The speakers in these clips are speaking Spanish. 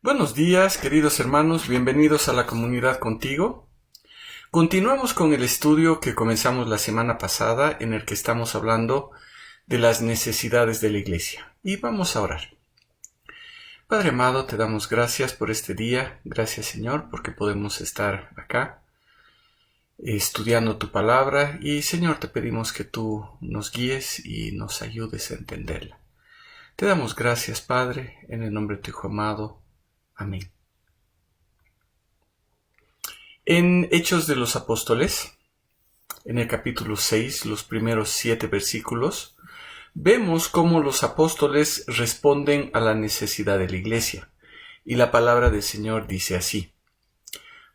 Buenos días, queridos hermanos, bienvenidos a la comunidad contigo. Continuamos con el estudio que comenzamos la semana pasada, en el que estamos hablando de las necesidades de la iglesia. Y vamos a orar. Padre amado, te damos gracias por este día. Gracias, Señor, porque podemos estar acá estudiando tu palabra. Y, Señor, te pedimos que tú nos guíes y nos ayudes a entenderla. Te damos gracias, Padre, en el nombre de tu Hijo amado. Amén. En Hechos de los Apóstoles, en el capítulo 6, los primeros 7 versículos, vemos cómo los apóstoles responden a la necesidad de la iglesia. Y la palabra del Señor dice así: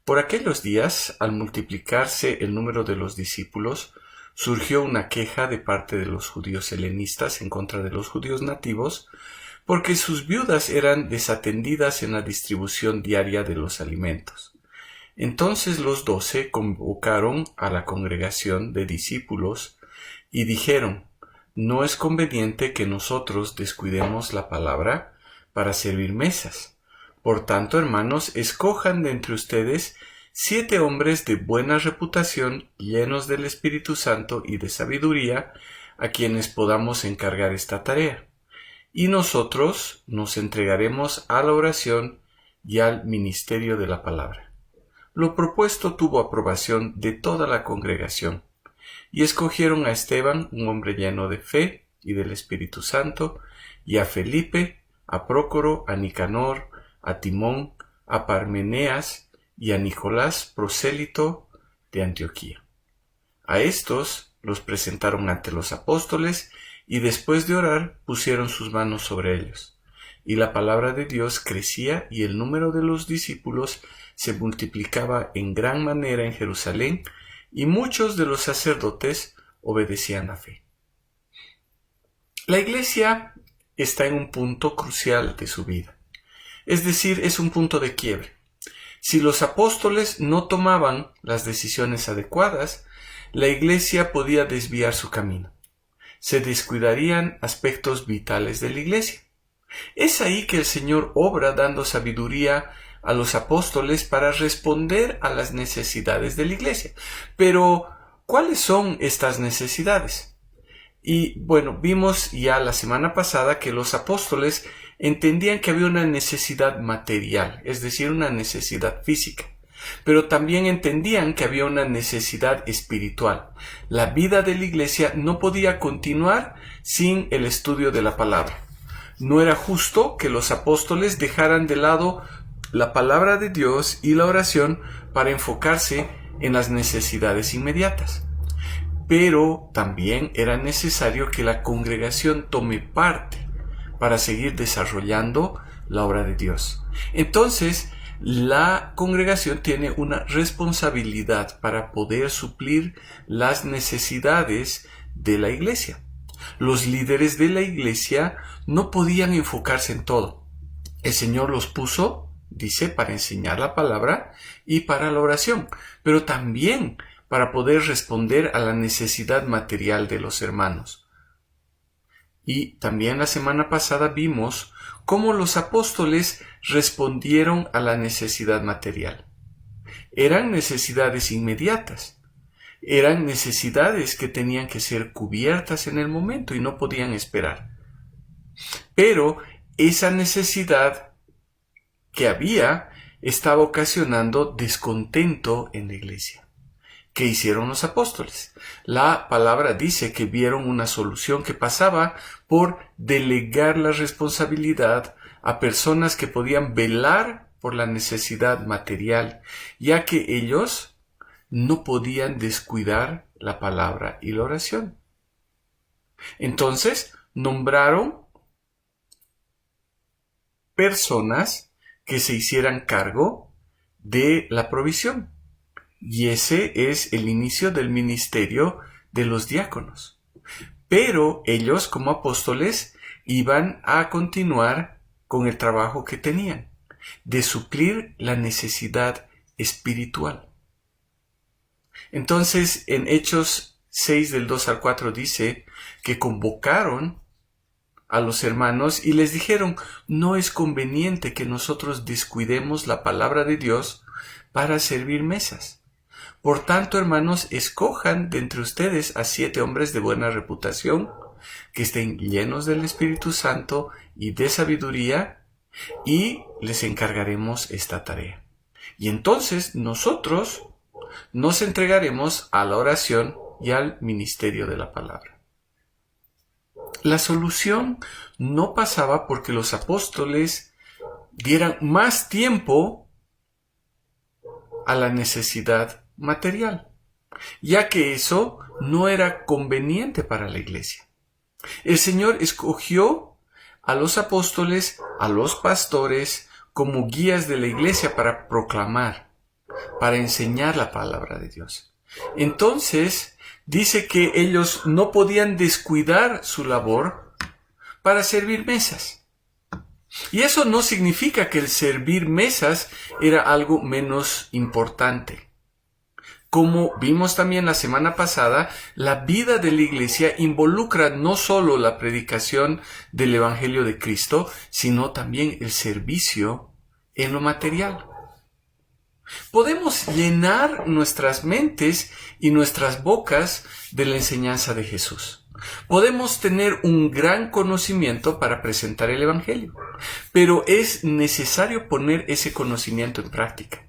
Por aquellos días, al multiplicarse el número de los discípulos, surgió una queja de parte de los judíos helenistas en contra de los judíos nativos, porque sus viudas eran desatendidas en la distribución diaria de los alimentos. Entonces los 12 convocaron a la congregación de discípulos y dijeron: No es conveniente que nosotros descuidemos la palabra para servir mesas. Por tanto, hermanos, escojan de entre ustedes 7 hombres de buena reputación, llenos del Espíritu Santo y de sabiduría, a quienes podamos encargar esta tarea. Y nosotros nos entregaremos a la oración y al ministerio de la palabra. Lo propuesto tuvo aprobación de toda la congregación, y escogieron a Esteban, un hombre lleno de fe y del Espíritu Santo, y a Felipe, a Prócoro, a Nicanor, a Timón, a Parmeneas y a Nicolás, prosélito de Antioquía. A estos los presentaron ante los apóstoles, y después de orar pusieron sus manos sobre ellos. Y la palabra de Dios crecía y el número de los discípulos se multiplicaba en gran manera en Jerusalén, y muchos de los sacerdotes obedecían la fe. La iglesia está en un punto crucial de su vida. Es decir, es un punto de quiebre. Si los apóstoles no tomaban las decisiones adecuadas, la iglesia podía desviar su camino. Se descuidarían aspectos vitales de la iglesia. Es ahí que el Señor obra dando sabiduría a los apóstoles para responder a las necesidades de la iglesia. Pero, ¿cuáles son estas necesidades? Y bueno, vimos ya la semana pasada que los apóstoles entendían que había una necesidad material, es decir, una necesidad física. Pero también entendían que había una necesidad espiritual. La vida de la iglesia no podía continuar sin el estudio de la palabra. No era justo que los apóstoles dejaran de lado la palabra de Dios y la oración para enfocarse en las necesidades inmediatas. Pero también era necesario que la congregación tome parte para seguir desarrollando la obra de Dios. Entonces, la congregación tiene una responsabilidad para poder suplir las necesidades de la iglesia. Los líderes de la iglesia no podían enfocarse en todo. El Señor los puso, dice, para enseñar la palabra y para la oración, pero también para poder responder a la necesidad material de los hermanos. Y también la semana pasada vimos cómo los apóstoles respondieron a la necesidad material. Eran necesidades inmediatas. Eran necesidades que tenían que ser cubiertas en el momento y no podían esperar. Pero esa necesidad que había estaba ocasionando descontento en la iglesia. ¿Qué hicieron los apóstoles? La palabra dice que vieron una solución que pasaba por delegar la responsabilidad a personas que podían velar por la necesidad material, ya que ellos no podían descuidar la palabra y la oración. Entonces, nombraron personas que se hicieran cargo de la provisión. Y ese es el inicio del ministerio de los diáconos. Pero ellos, como apóstoles, iban a continuar con el trabajo que tenían, de suplir la necesidad espiritual. Entonces, en Hechos 6 del 2 al 4 dice que convocaron a los hermanos y les dijeron: no es conveniente que nosotros descuidemos la palabra de Dios para servir mesas. Por tanto, hermanos, escojan de entre ustedes a 7 hombres de buena reputación, que estén llenos del Espíritu Santo y de sabiduría, y les encargaremos esta tarea. Y entonces nosotros nos entregaremos a la oración y al ministerio de la palabra. La solución no pasaba porque los apóstoles dieran más tiempo a la necesidad material, ya que eso no era conveniente para la iglesia. El Señor escogió a los apóstoles, a los pastores, como guías de la iglesia para proclamar, para enseñar la palabra de Dios. Entonces, dice que ellos no podían descuidar su labor para servir mesas. Y eso no significa que el servir mesas era algo menos importante. Como vimos también la semana pasada, la vida de la iglesia involucra no solo la predicación del Evangelio de Cristo, sino también el servicio en lo material. Podemos llenar nuestras mentes y nuestras bocas de la enseñanza de Jesús. Podemos tener un gran conocimiento para presentar el Evangelio, pero es necesario poner ese conocimiento en práctica.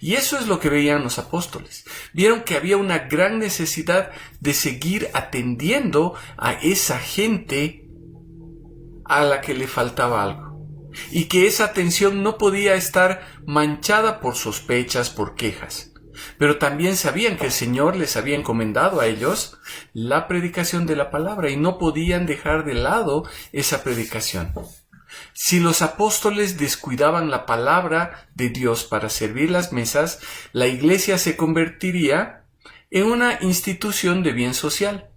Y eso es lo que veían los apóstoles. Vieron que había una gran necesidad de seguir atendiendo a esa gente a la que le faltaba algo. Y que esa atención no podía estar manchada por sospechas, por quejas. Pero también sabían que el Señor les había encomendado a ellos la predicación de la palabra y no podían dejar de lado esa predicación. Si los apóstoles descuidaban la palabra de Dios para servir las mesas, la iglesia se convertiría en una institución de bien social.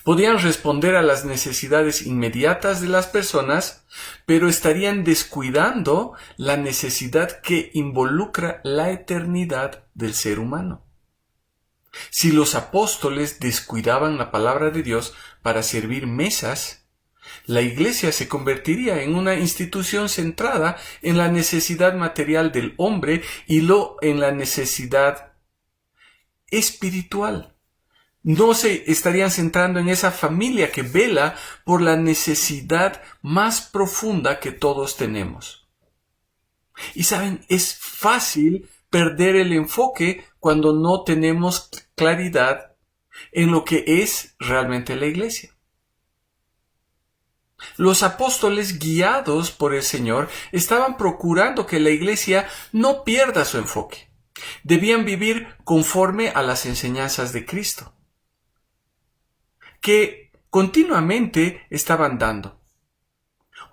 Podían responder a las necesidades inmediatas de las personas, pero estarían descuidando la necesidad que involucra la eternidad del ser humano. Si los apóstoles descuidaban la palabra de Dios para servir mesas, la iglesia se convertiría en una institución centrada en la necesidad material del hombre y en la necesidad espiritual. No se estarían centrando en esa familia que vela por la necesidad más profunda que todos tenemos. Y saben, es fácil perder el enfoque cuando no tenemos claridad en lo que es realmente la iglesia. Los apóstoles, guiados por el Señor, estaban procurando que la iglesia no pierda su enfoque. Debían vivir conforme a las enseñanzas de Cristo, que continuamente estaban dando.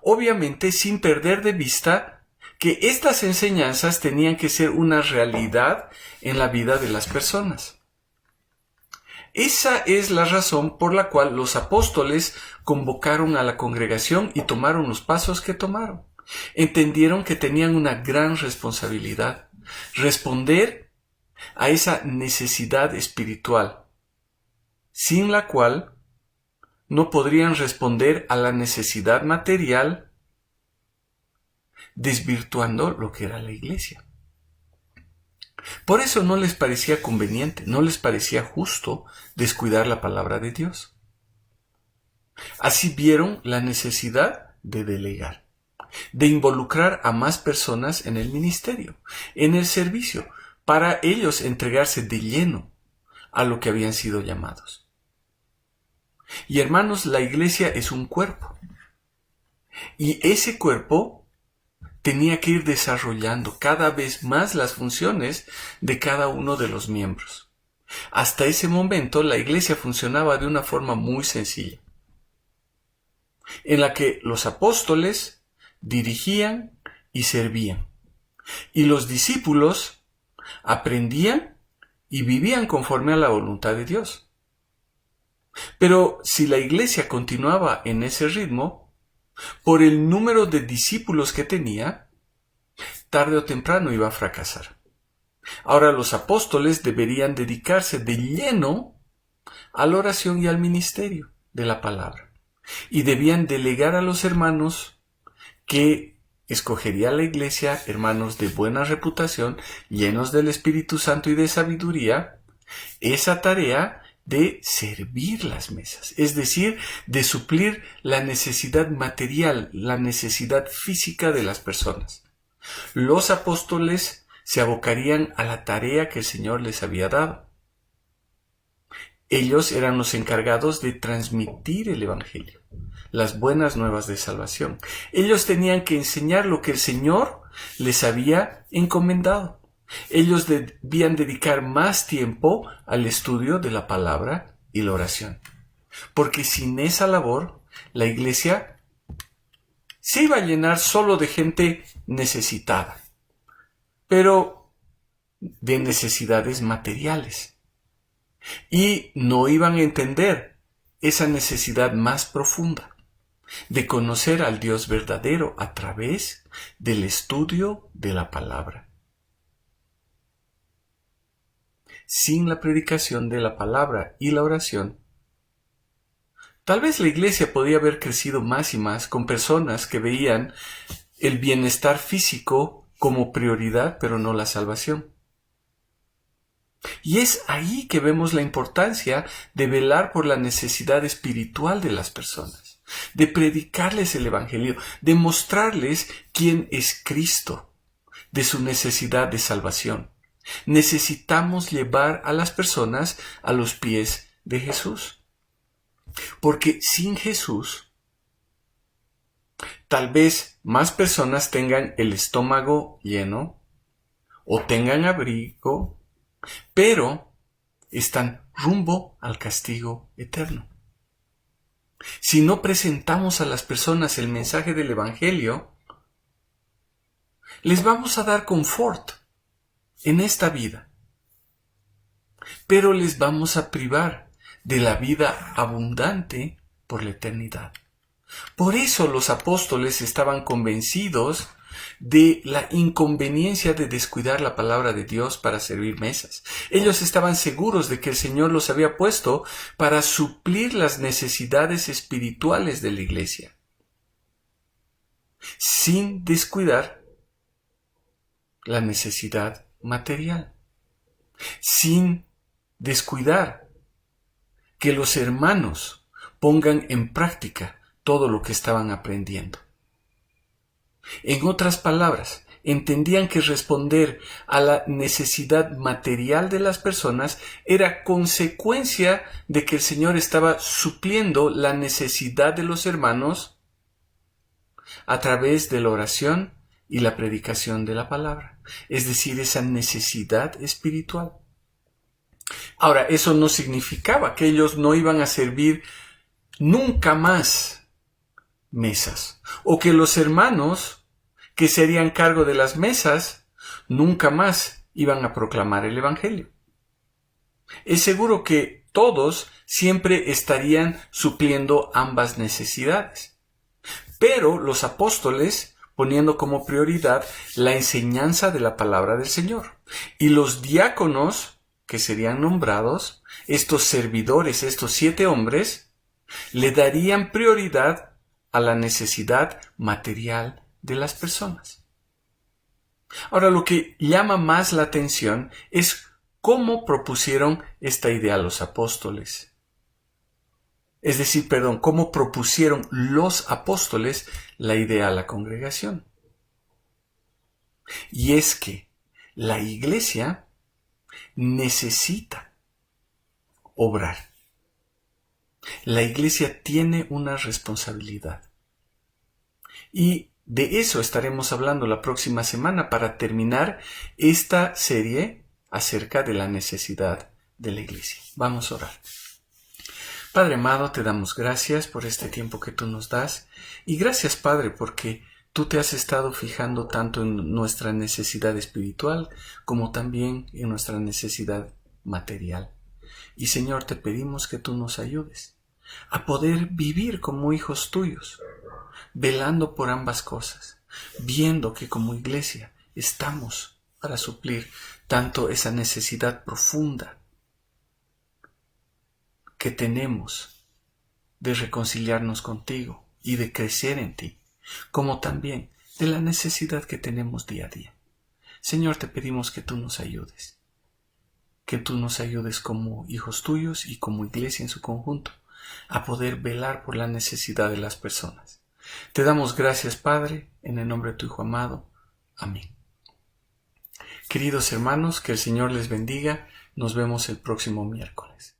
Obviamente sin perder de vista que estas enseñanzas tenían que ser una realidad en la vida de las personas. Esa es la razón por la cual los apóstoles convocaron a la congregación y tomaron los pasos que tomaron. Entendieron que tenían una gran responsabilidad: responder a esa necesidad espiritual, sin la cual no podrían responder a la necesidad material, desvirtuando lo que era la iglesia. Por eso no les parecía conveniente, no les parecía justo descuidar la palabra de Dios. Así vieron la necesidad de delegar, de involucrar a más personas en el ministerio, en el servicio, para ellos entregarse de lleno a lo que habían sido llamados. Y hermanos, la iglesia es un cuerpo. Y ese cuerpo tenía que ir desarrollando cada vez más las funciones de cada uno de los miembros. Hasta ese momento la iglesia funcionaba de una forma muy sencilla, en la que los apóstoles dirigían y servían, y los discípulos aprendían y vivían conforme a la voluntad de Dios. Pero si la iglesia continuaba en ese ritmo, por el número de discípulos que tenía, tarde o temprano iba a fracasar. Ahora los apóstoles deberían dedicarse de lleno a la oración y al ministerio de la palabra. y debían delegar a los hermanos que escogería la iglesia, hermanos de buena reputación, llenos del Espíritu Santo y de sabiduría, esa tarea de servir las mesas, es decir, de suplir la necesidad material, la necesidad física de las personas. Los apóstoles se abocarían a la tarea que el Señor les había dado. Ellos eran los encargados de transmitir el Evangelio, las buenas nuevas de salvación. Ellos tenían que enseñar lo que el Señor les había encomendado. Ellos debían dedicar más tiempo al estudio de la palabra y la oración. Porque sin esa labor, la iglesia se iba a llenar solo de gente necesitada, pero de necesidades materiales. Y no iban a entender esa necesidad más profunda de conocer al Dios verdadero a través del estudio de la palabra. Sin la predicación de la palabra y la oración, tal vez la iglesia podía haber crecido más y más con personas que veían el bienestar físico como prioridad, pero no la salvación. Y es ahí que vemos la importancia de velar por la necesidad espiritual de las personas, de predicarles el Evangelio, de mostrarles quién es Cristo, de su necesidad de salvación. Necesitamos llevar a las personas a los pies de Jesús. Porque sin Jesús, tal vez más personas tengan el estómago lleno o tengan abrigo, pero están rumbo al castigo eterno. Si no presentamos a las personas el mensaje del Evangelio, les vamos a dar confort en esta vida, pero les vamos a privar de la vida abundante por la eternidad. Por eso los apóstoles estaban convencidos de la inconveniencia de descuidar la palabra de Dios para servir mesas. Ellos estaban seguros de que el Señor los había puesto para suplir las necesidades espirituales de la iglesia, sin descuidar la necesidad material, sin descuidar que los hermanos pongan en práctica todo lo que estaban aprendiendo. En otras palabras, entendían que responder a la necesidad material de las personas era consecuencia de que el Señor estaba supliendo la necesidad de los hermanos a través de la oración y la predicación de la palabra, es decir, esa necesidad espiritual. Ahora, eso no significaba que ellos no iban a servir nunca más mesas, o que los hermanos que se harían cargo de las mesas nunca más iban a proclamar el Evangelio. Es seguro que todos siempre estarían supliendo ambas necesidades, pero los apóstoles poniendo como prioridad la enseñanza de la palabra del Señor, y los diáconos que serían nombrados, estos servidores, estos 7 hombres, le darían prioridad a la necesidad material de las personas. Ahora, lo que llama más la atención es cómo propusieron esta idea los apóstoles. Es decir, cómo propusieron los apóstoles la idea a la congregación. Y es que la iglesia necesita obrar. La iglesia tiene una responsabilidad. Y de eso estaremos hablando la próxima semana para terminar esta serie acerca de la necesidad de la iglesia. Vamos a orar. Padre amado, te damos gracias por este tiempo que tú nos das. Y gracias, Padre, porque tú te has estado fijando tanto en nuestra necesidad espiritual como también en nuestra necesidad material. Y Señor, te pedimos que tú nos ayudes a poder vivir como hijos tuyos, velando por ambas cosas, viendo que como iglesia estamos para suplir tanto esa necesidad profunda que tenemos de reconciliarnos contigo y de crecer en ti, como también de la necesidad que tenemos día a día. Señor, te pedimos que tú nos ayudes, como hijos tuyos y como iglesia en su conjunto, a poder velar por la necesidad de las personas. Te damos gracias, Padre, en el nombre de tu Hijo amado. Amén. Queridos hermanos, que el Señor les bendiga. Nos vemos el próximo miércoles.